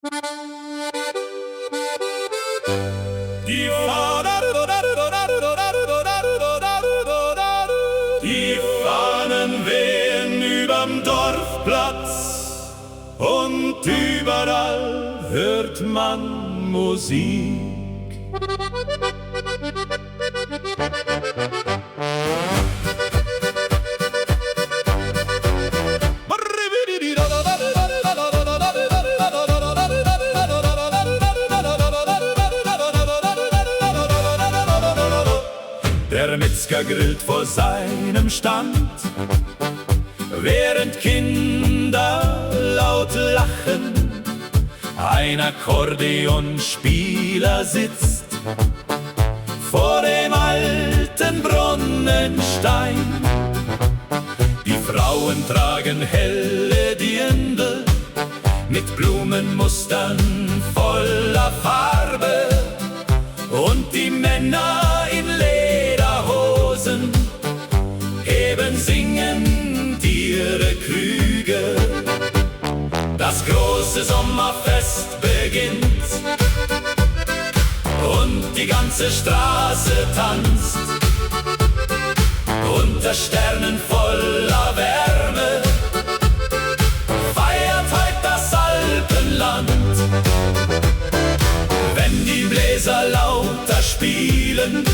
Die Fahnen wehen überm Dorfplatz und überall hört man Musik. Der Metzger grillt vor seinem Stand, während Kinder laut lachen. Ein Akkordeonspieler sitzt vor dem alten Brunnenstein. Die Frauen tragen helle Dirndl mit Blumenmustern voller Farbe und die Männer in Lederhosen heben singend ihre Krüge. Das große Sommerfest beginnt und die ganze Straße tanzt. Unter Sternen voller Wärme feiert heut das Alpenland. Wenn die Bläser lauter spielen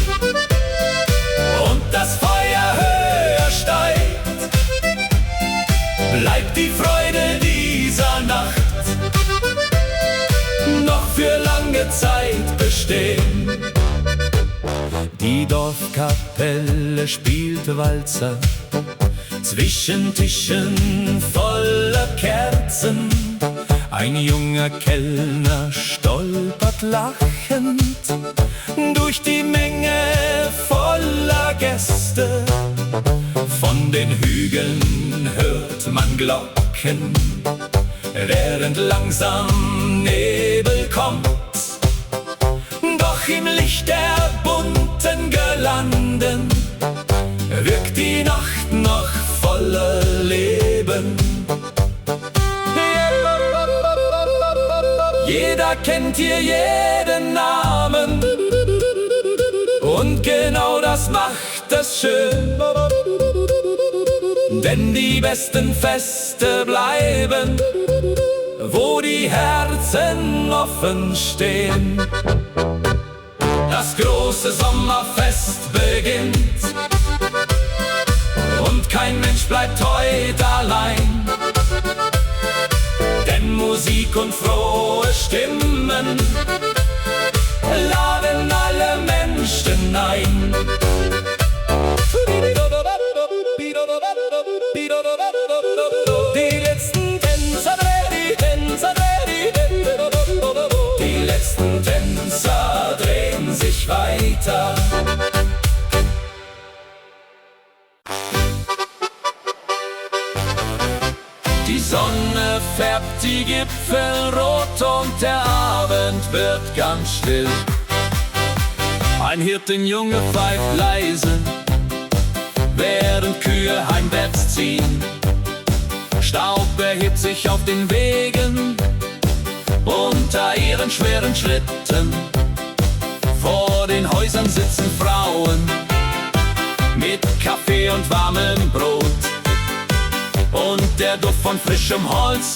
und das Feuer höher steigt, bleibt die Freude dieser Nacht noch für lange Zeit bestehen. Die Dorfkapelle spielt Walzer zwischen Tischen voller Kerzen. Ein junger Kellner stolpert lachend durch die Menge voller Gäste. Von den Hügeln hört man Glocken, während langsam Nebel kommt. Doch im Licht der bunten Girlanden wirkt die Nacht noch voller Leben. Jeder kennt hier jeden Namen und genau das macht es schön. Denn die besten Feste bleiben, wo die Herzen offen stehen. Das große Sommerfest beginnt und kein Mensch bleibt heute allein. Denn Musik und frohe Stimmen laden alle Menschen ein. Die letzten Tänzer die letzten Tänzer drehen sich weiter. Die Sonne färbt die Gipfel rot und der Abend wird ganz still. Ein Hirtenjunge pfeift leise, während Kühe heimwärts ziehen. Staub erhebt sich auf den Wegen unter ihren schweren Schritten. Vor den Häusern sitzen Frauen mit Kaffee und warmem Brot. Und der Duft von frischem Holz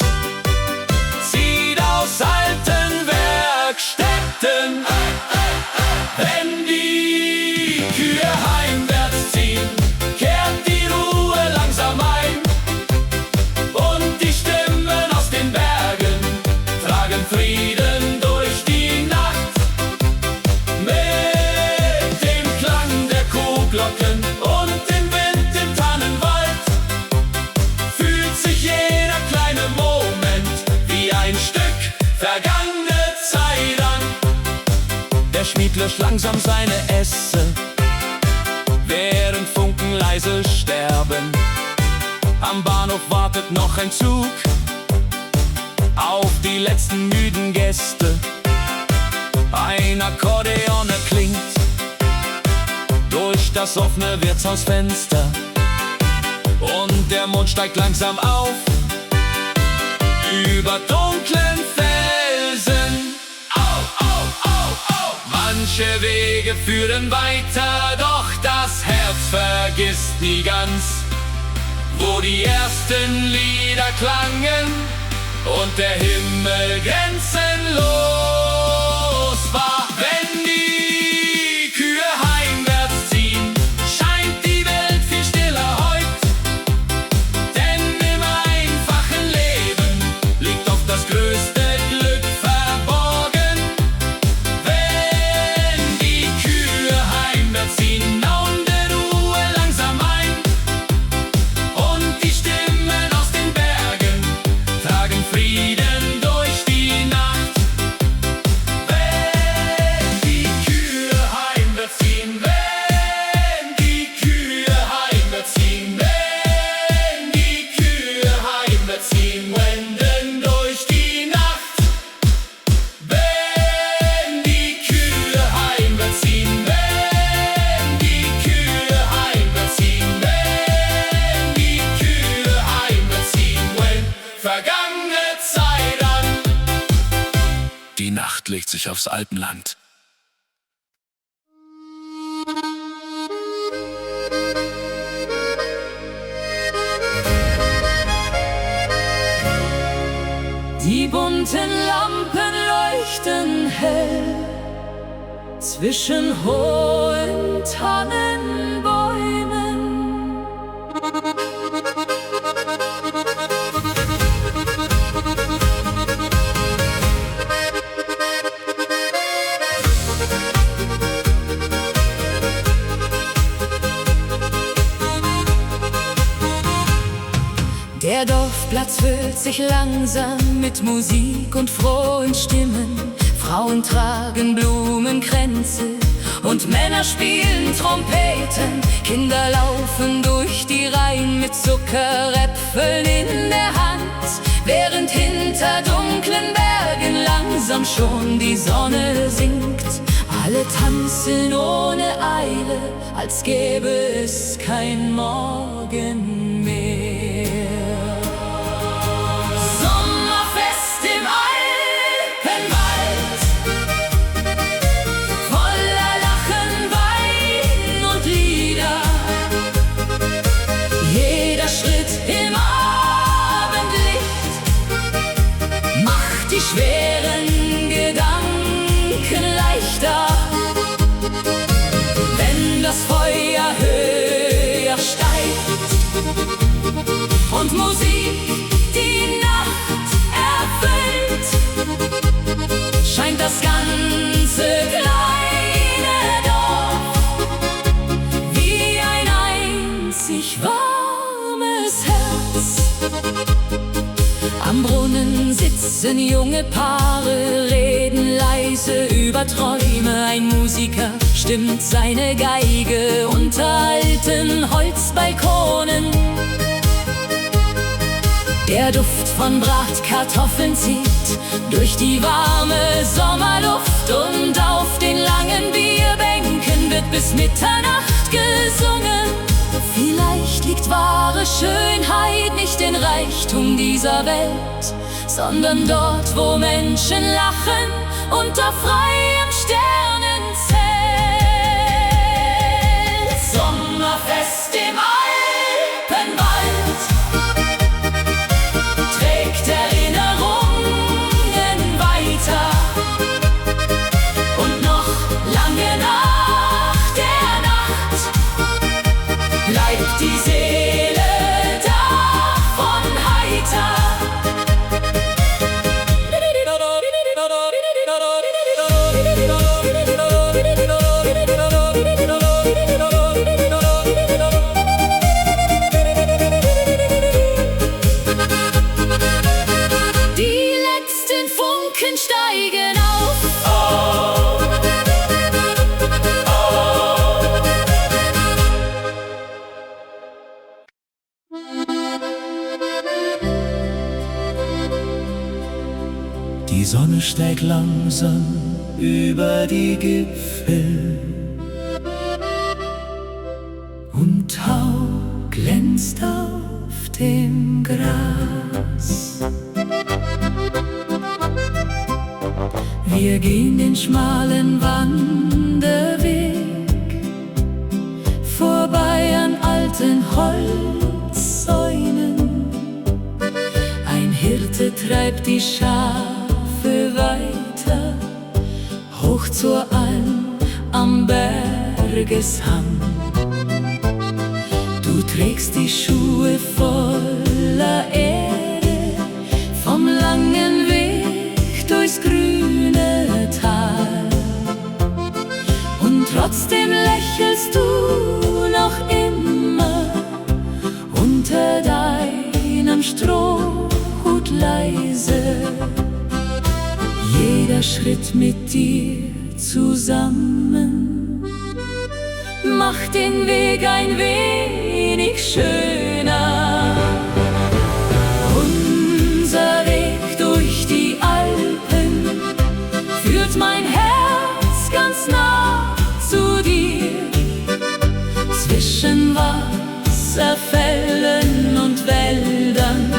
zieht aus alten Werkstätten. Wenn die Kühe heimwärts ziehen, kehrt die Ruhe langsam ein. Und die Stimmen aus den Bergen tragen Frieden durch die Nacht. Mit dem Klang der Kuhglocken und dem Wind im Tannenwald fühlt sich jeder kleine Moment wie ein Stück vergangene Zeit an. Der Schmied löscht langsam seine Esse, während Funken leise sterben. Am Bahnhof wartet noch ein Zug auf die letzten müden Gäste. Ein Akkordeon erklingt durch das offene Wirtshausfenster und der Mond steigt langsam auf über dunklen Feldern. führen weiter, doch das Herz vergisst nie ganz, wo die ersten Lieder klangen und der Himmel grenzenlos war. Wenn die Kühe heimwärts ziehen, scheint die Welt viel stiller heut, denn im einfachen Leben liegt oft das größte Glück verborgen. Wenn die Kühe heimwärts ziehen, nauen der Ruhe langsam ein und die Stimmen aus den Bergen tragen Frieden durch die Nacht. Wenn die Kühe heimwärts ziehen, wenn die Kühe heimwärts ziehen, wenn die Kühe heimwärts ziehen, wenden durch die Nacht. Wenn die Kühe heimwärts ziehen, wenn die Kühe heimwärts ziehen, wenn die Kühe heimwärts ziehen, wenn vergangene Zeit an. Die Nacht legt sich aufs Alpenland. Die bunten Lampen leuchten hell zwischen hohen Tannenbäumen. Der Dorfplatz füllt sich langsam mit Musik und frohen Stimmen. Frauen tragen Blumenkränze und Männer spielen Trompeten. Kinder laufen durch die Reihen mit Zuckeräpfeln in der Hand, während hinter dunklen Bergen langsam schon die Sonne sinkt. Alle tanzen ohne Eile, als gäbe es kein Morgen mehr. Sommerfest im Alpenwald, voller Lachen, Wein und Lieder. Jeder Schritt im Abendlicht macht die schweren Gedanken leichter. Wenn das Feuer höher steigt und Musik die Nacht erfüllt, scheint das ganze kleine Dorf wie ein einzig warmes Herz. Am Brunnen sitzen junge Paare, reden leise über Träume. Ein Musiker stimmt seine Geige unter alten Holzbalkonen. Der Duft von Bratkartoffeln zieht durch die warme Sommerluft und auf den langen Bierbänken wird bis Mitternacht gesungen. Vielleicht liegt wahre Schönheit nicht in Reichtum dieser Welt, sondern dort, wo Menschen lachen unter freiem Sternenzelt. Sommerfest im Alpenwald trägt Erinnerungen weiter und noch lange nach der Nacht bleibt die Seele davon heiter. Die letzten Funken steigen auf. Die Sonne steigt langsam über die Gipfel und Tau glänzt auf dem Gras. Wir gehen den schmalen Wanderweg alten Holzsäulen. Ein Hirte treibt die Schafe weiter, hoch zur Alm am Bergeshang. Du trägst die Schuhe voller Erde vom langen Weg durchs grüne Tal. Und trotzdem lächelst du noch immer unter deinem Strohhut leise. Jeder Schritt mit dir zusammen macht den Weg ein wenig schöner. Unser Weg durch die Alpen führt mein Herz ganz nah zu dir. Zwischen Wasserfällen und Wäldern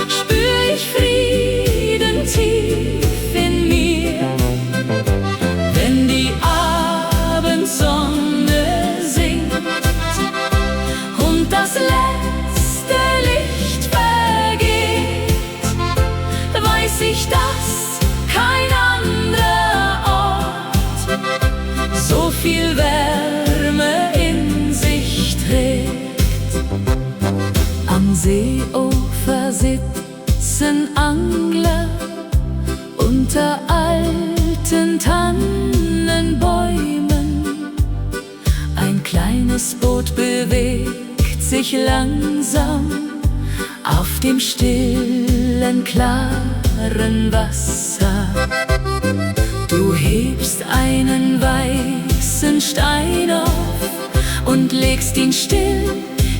spür ich Frieden tief in mir. Wenn die Abendsonne singt und das letzte Licht vergeht, weiß ich, dass kein anderer Ort so viel Wärme in sich trägt. Am Seeufer sitzen Angler unter alten Tannenbäumen. Ein kleines Boot bewegt sich langsam auf dem stillen, klaren Wasser. Du hebst einen weißen Stein auf und legst ihn still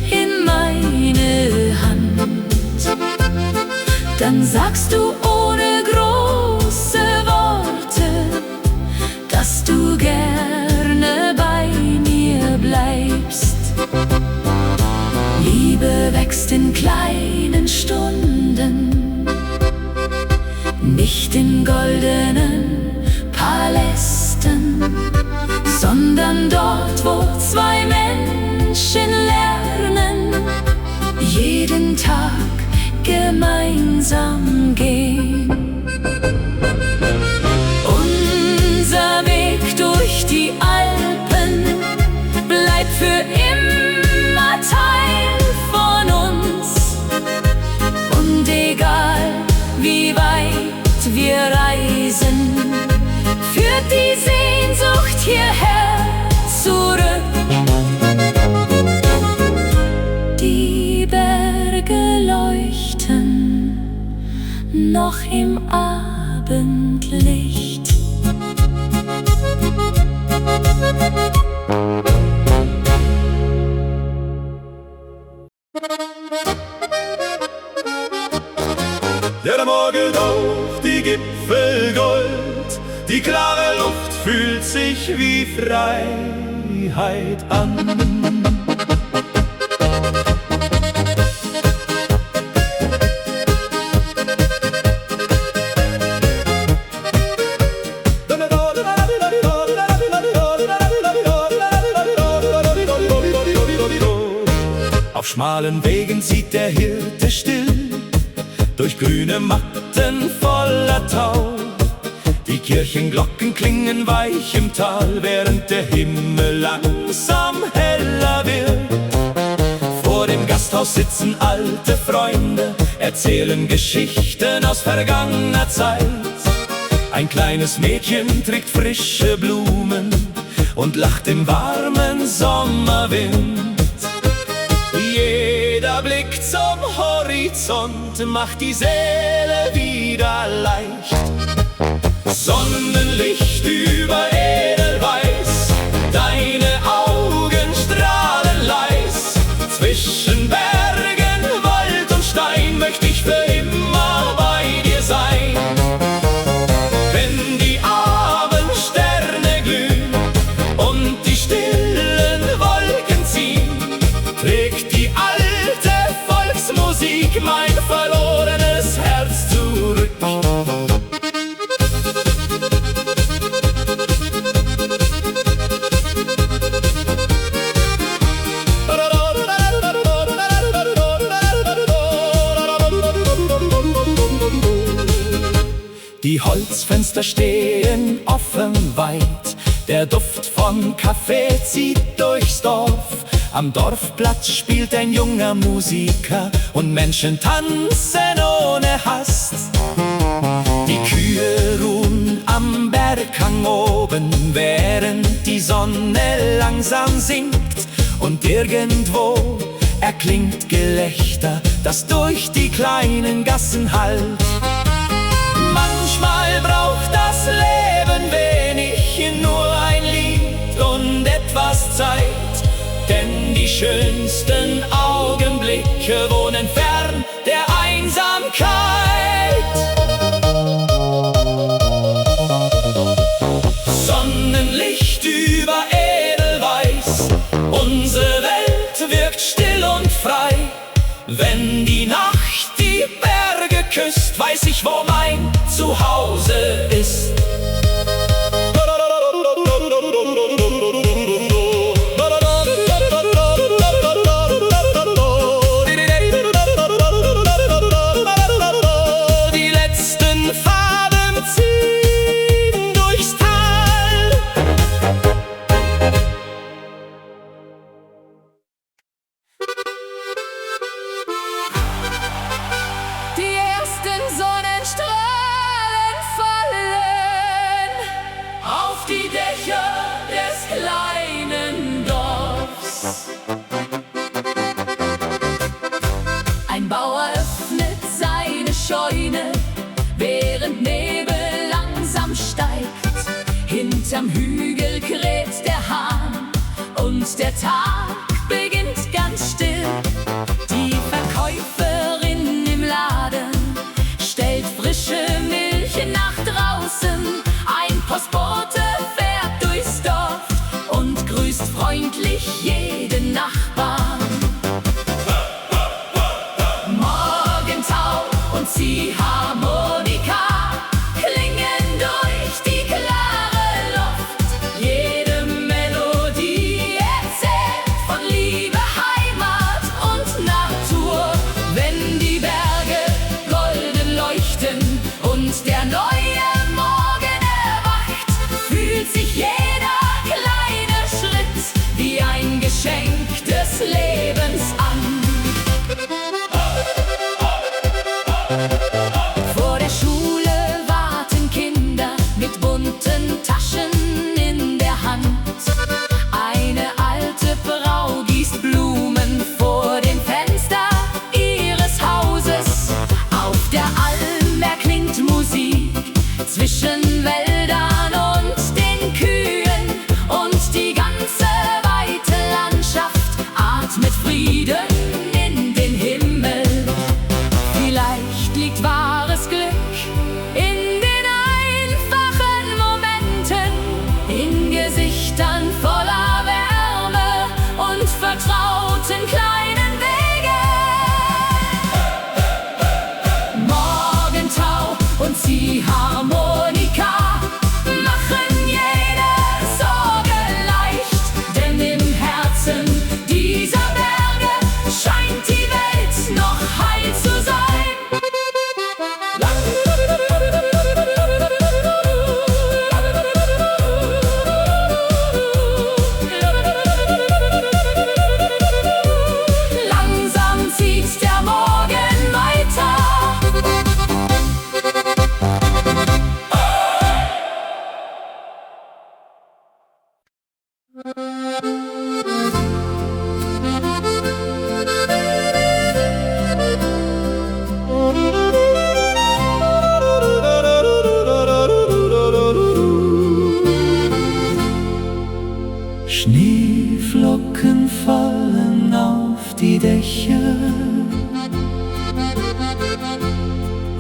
in meine Hand. Dann sagst du ohne große Worte, dass du gerne bei mir bleibst. Liebe wächst in kleinen Stunden, nicht in goldenen Palästen, sondern dort, wo zwei Menschen lernen, jeden Tag gemeinsam gehen. Unser Weg durch die Alpen bleibt für immer Teil von uns. Und egal wie weit wir reisen, führt die Sehnsucht hierher zurück. Die Berge leuchten noch im Abendlicht. Der Morgen taucht die Gipfel gold, die klare Luft fühlt sich wie Freiheit an. Auf schmalen Wegen zieht der Hirte still durch grüne Matten voller Tau. Die Kirchenglocken klingen weich im Tal, während der Himmel langsam heller wird. Vor dem Gasthaus sitzen alte Freunde, erzählen Geschichten aus vergangener Zeit. Ein kleines Mädchen trägt frische Blumen und lacht im warmen Sommerwind. Jeder Blick zum Horizont macht die Seele wieder leicht. Sonnenlicht über Edelweiß, deine Augen strahlen leis. Zwischen Bergen, Wald und Stein möchte ich für immer bei dir sein. Wenn die Abendsterne glühen und die stillen Wolken ziehen, trägt die alte Volksmusik mein verlorenes Herz zurück. Die Holzfenster stehen offen weit, der Duft von Kaffee zieht durchs Dorf. Am Dorfplatz spielt ein junger Musiker und Menschen tanzen ohne Hast. Die Kühe ruhen am Berghang oben, während die Sonne langsam sinkt. Und irgendwo erklingt Gelächter, das durch die kleinen Gassen hallt. Manchmal braucht das Leben wenig, nur ein Lied und etwas Zeit. Denn die schönsten Augenblicke wohnen fern der Einsamkeit. Sonnenlicht über Edelweiß, unsere Welt wirkt still und frei. Wenn die Nacht die Berge küsst, weiß ich, wo mein Zuhause ist. Die letzten Farben ziehen durchs Tal. Die ersten Sonnenstrahlen fallen auf die Dächer des kleinen Dorfs. Ein Bauer öffnet seine Scheune, während Nebel langsam steigt. Hinterm Hügel kräht der Hahn und der Tag beginnt ganz still. Die Verkäuferin im Laden stellt frische Milch nach draußen. Ein Postbote fährt durchs Dorf und grüßt freundlich jeden Nachbarn. Morgentau und Ziehharmonika klingen durch die klare Luft. Jede Melodie erzählt von Liebe, Heimat und Natur. Wenn die Berge golden leuchten und der neue Morgen erwacht, fühlt sich jeder kleine Schritt wie ein Geschenk des Lebens an. Vor der Schule warten Kinder mit bunten Taschen in der Hand. Eine alte Frau gießt Blumen vor dem Fenster ihres Hauses. Auf der Alm erklingt Musik zwischen Wäldern und den Kühen. Und die ganze weite Landschaft atmet Frieden in den Himmel. Vielleicht liegt wahres Glück in den einfachen Momenten, in Gesichtern voller Wärme und vertrauten kleinen Wegen. Morgentau und Ziehharmonika machen jede Sorge leicht, denn im Herzen dieser Berge scheint die Welt noch heil zu sein. Langsam zieht der Morgen weiter. Schneeflocken fallen auf die Dächer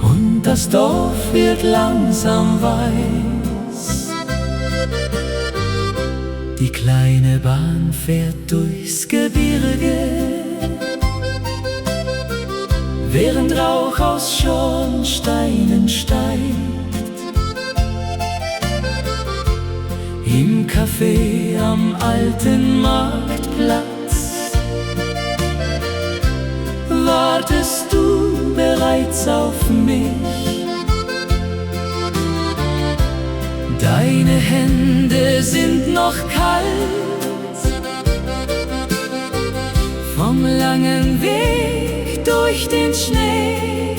und das Dorf wird langsam weiß. Die kleine Bahn fährt durchs Gebirge, während Rauch aus Schornsteinen steigt. Im Café am alten Marktplatz wartest du bereits auf mich. Deine Hände sind noch kalt vom langen Weg durch den Schnee.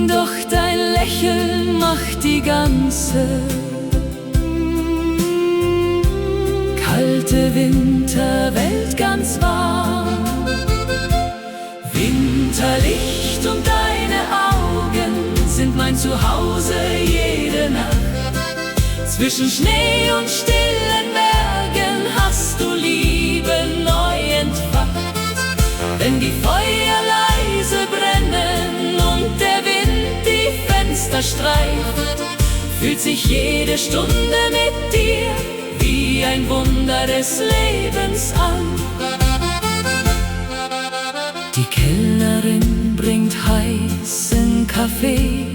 Doch dein Lächeln macht die ganze kalte Winterwelt ganz warm. Winterlicht und deine Augen sind mein Zuhause jede Nacht. Zwischen Schnee und stillen Bergen hast du Liebe neu entfacht. Wenn die Feuer leise brennen und der Wind die Fenster streift, fühlt sich jede Stunde mit dir wie ein Wunder des Lebens an. Die Kellnerin bringt heißen Kaffee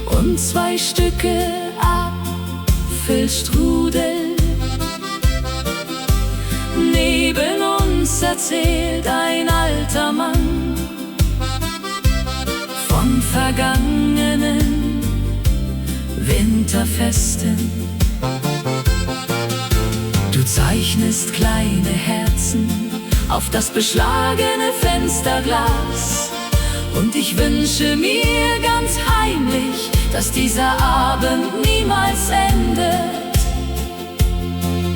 und 2 Stücke Apfelstrudel. Neben uns erzählt ein alter Mann von vergangenen Winterfesten. Du zeichnest kleine Herzen auf das beschlagene Fensterglas, und ich wünsche mir ganz heimlich, dass dieser Abend niemals endet.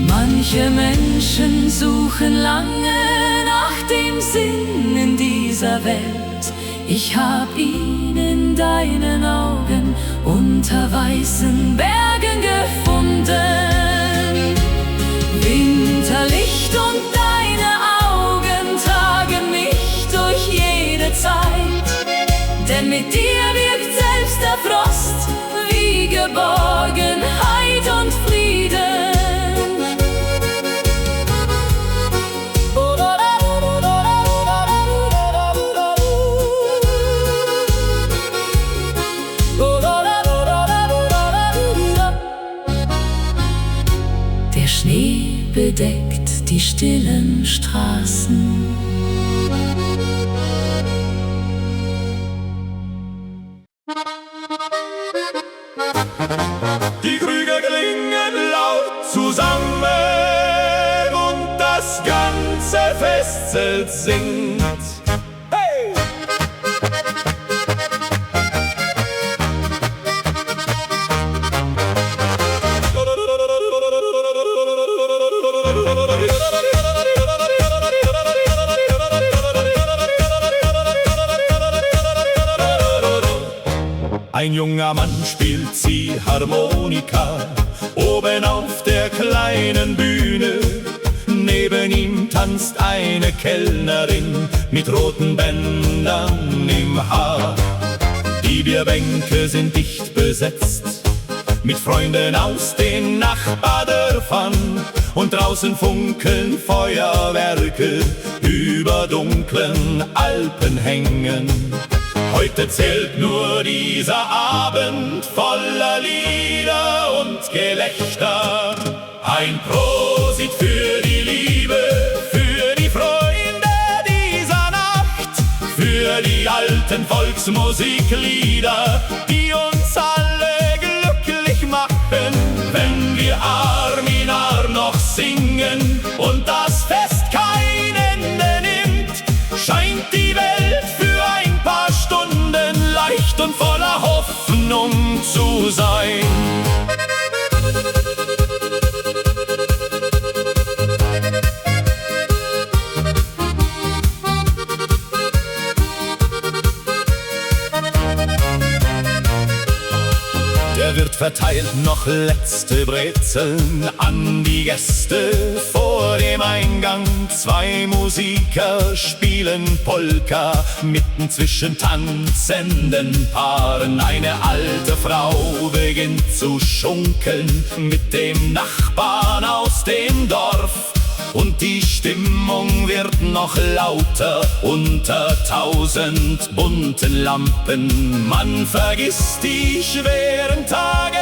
Manche Menschen suchen lange nach dem Sinn in dieser Welt. Ich hab ihn in deinen Augen unter weißen Bergen gefunden. Winterlicht und deine Augen tragen mich durch jede Zeit, denn mit dir wirkt selbst der Frost wie Geborgenheit und Frieden. Der Schnee bedeckt die stillen Straßen. Die Krüge klingen laut zusammen und das ganze Festzelt singt. Hey! Ein junger Mann spielt Ziehharmonika oben auf der kleinen Bühne. Neben ihm tanzt eine Kellnerin mit roten Bändern im Haar. Die Bierbänke sind dicht besetzt mit Freunden aus den Nachbardörfern, und draußen funkeln Feuerwerke über dunklen Alpenhängen. Heute zählt nur dieser Abend voller Lieder und Gelächter. Ein Prosit für die Liebe, für die Freunde dieser Nacht, für die alten Volksmusiklieder, die uns alle glücklich machen. Wenn wir Arm in Arm noch singen und das Fest kein Ende nimmt, scheint die Welt für ein paar Stunden leicht und voller Hoffnung zu sein. Der Wirt verteilt noch letzte Brezeln an die Gäste vor dem Eingang. 2 Musiker spielen Polka mitten zwischen tanzenden Paaren. Eine alte Frau beginnt zu schunkeln mit dem Nachbarn aus dem Dorf. Und die Stimmung wird noch lauter unter 1000 bunten Lampen. Man vergisst die schweren Tage,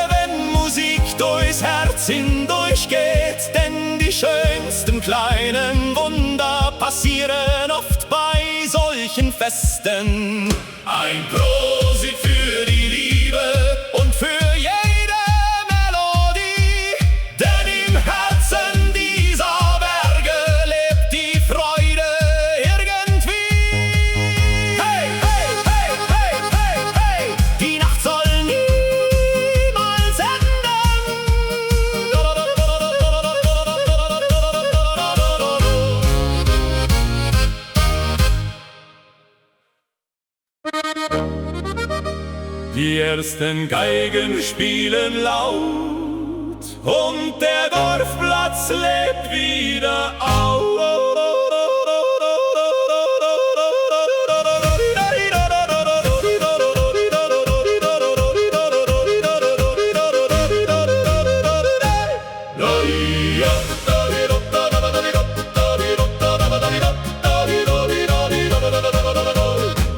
wenn Musik durchs Herz hindurchgeht. Denn die schönsten kleinen Wunder passieren oft bei solchen Festen. Ein Prosit für die Liebe und für jede Melodie, denn im Herzen dieser Berge lebt die Freude irgendwie. Hey, hey, hey, hey, hey, hey, die Nacht soll niemals enden. Die ersten Geigen spielen laut und der Dorfplatz lebt wieder auf.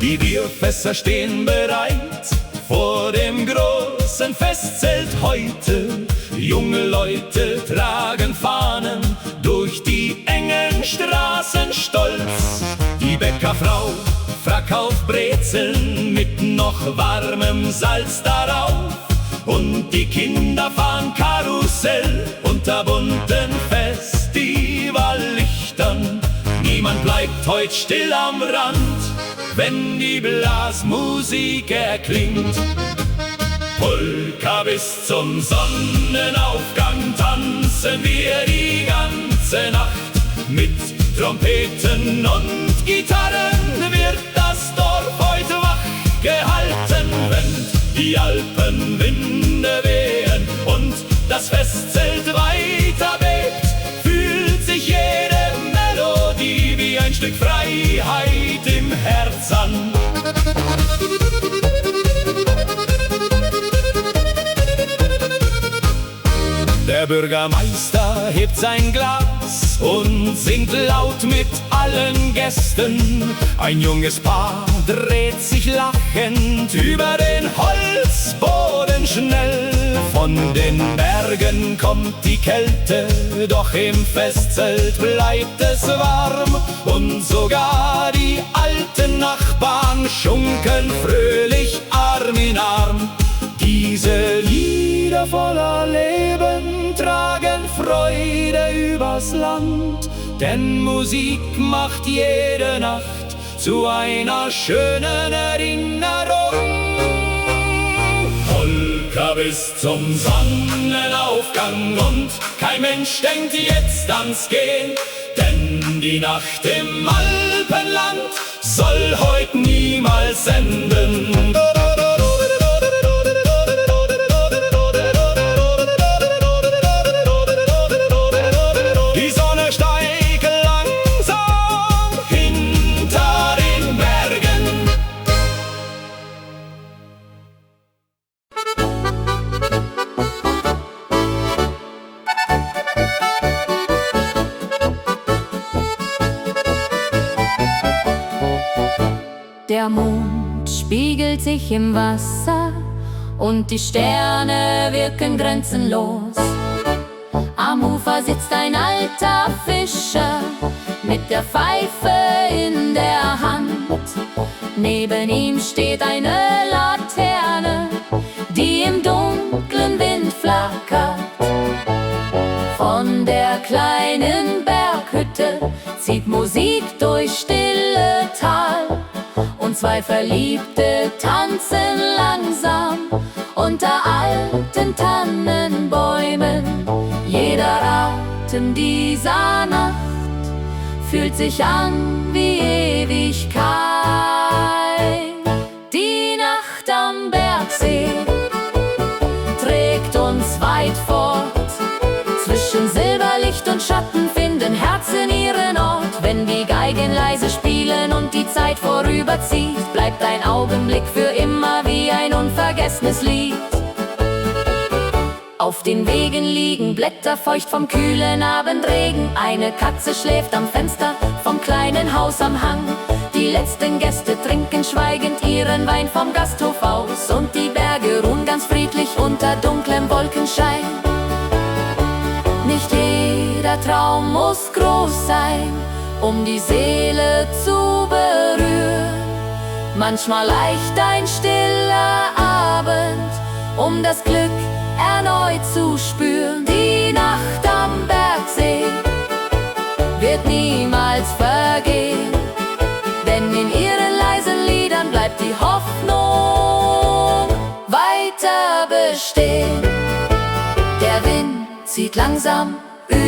Die Bierfässer stehen bereit vor dem großen Festzelt heute. Junge Leute tragen Fahnen durch die engen Straßen stolz. Die Bäckerfrau verkauft Brezeln mit noch warmem Salz darauf. Und die Kinder fahren Karussell unter bunten Festivallichtern. Niemand bleibt heut still am Rand, wenn die Blasmusik erklingt. Polka bis zum Sonnenaufgang tanzen wir die ganze Nacht. Mit Trompeten und Gitarren wird das Dorf heute wach gehalten. Wenn die Alpenwinde wehen und das Festzelt weiter bebt, fühlt sich jede Melodie wie ein Stück Freiheit im Herz an. Der Bürgermeister hebt sein Glas und singt laut mit allen Gästen. Ein junges Paar dreht sich lachend über den Holzboden schnell. Von den Bergen kommt die Kälte, doch im Festzelt bleibt es warm. Und sogar die alten Nachbarn schunkeln fröhlich Arm in Arm. Diese Lieder voller Leben tragen Freude übers Land, denn Musik macht jede Nacht zu einer schönen Erinnerung. Polka bis zum Sonnenaufgang und kein Mensch denkt jetzt ans Gehen, denn die Nacht im Alpenland soll heut niemals enden. Der Mond spiegelt sich im Wasser und die Sterne wirken grenzenlos. Am Ufer sitzt ein alter Fischer mit der Pfeife in der Hand. Neben ihm steht eine Laterne, die im dunklen Wind flackert. Von der kleinen Berghütte zieht Musik durch stille Tal. Und zwei Verliebte tanzen langsam unter alten Tannenbäumen. Jeder Atem dieser Nacht fühlt sich an wie Ewigkeit. Die Nacht am Bergsee trägt uns weit fort. Zwischen Silberlicht und Schatten finden Herzen ihren Ort. Wenn die Geigen leise spielen und die Zeit vorüberzieht, bleibt ein Augenblick für immer wie ein unvergessenes Lied. Auf den Wegen liegen Blätter feucht vom kühlen Abendregen. Eine Katze schläft am Fenster vom kleinen Haus am Hang. Die letzten Gäste trinken schweigend ihren Wein vom Gasthof aus. Und die Berge ruhen ganz friedlich unter dunklem Wolkenschein. Nicht jeder Traum muss groß sein, um die Seele zu berühren. Manchmal reicht ein stiller Abend, um das Glück erneut zu spüren. Die Nacht am Bergsee wird niemals vergehen, denn in ihren leisen Liedern bleibt die Hoffnung weiter bestehen. Der Wind zieht langsam über